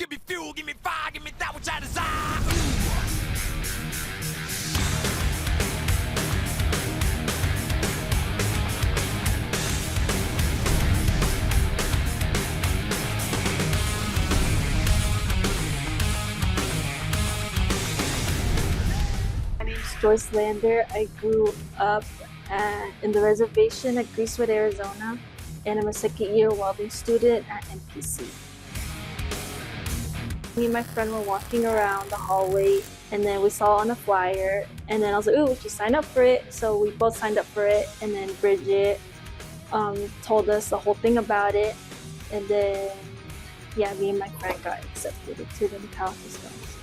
Give me fuel, give me fire, give me that which I desire. My name is Joyce Lander. I grew up in the reservation at Greasewood, Arizona, and I'm a second-year welding student at NPC. Me and my friend were walking around the hallway, and then we saw on a flyer, and then I was like, "Ooh, we should sign up for it." So we both signed up for it, and then Bridget told us the whole thing about it, and then yeah, me and my friend got accepted to the Metallica Scouts.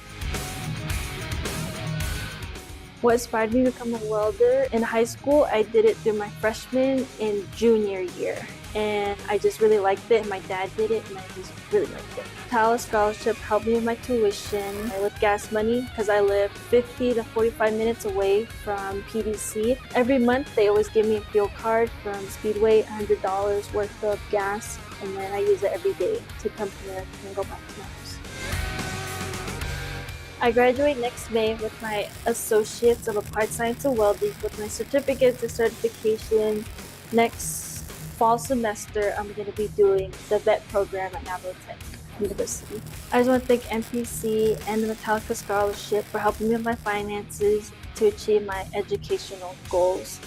What inspired me to become a welder? In high school, I did it through my freshman and junior year, and I just really liked it. My dad did it, and I just really liked it. Metallica Scholarship helped me with my tuition, with gas money, because I live 50 to 45 minutes away from PDC. Every month, they always give me a fuel card from Speedway, $100 worth of gas, and then I use it every day to come here and go back to my house. I graduate next May with my Associates of Applied Science and Welding with my certificates and certification. Next fall semester, I'm going to be doing the VET program at Tech University. I just want to thank NPC and the Metallica Scholarship for helping me with my finances to achieve my educational goals.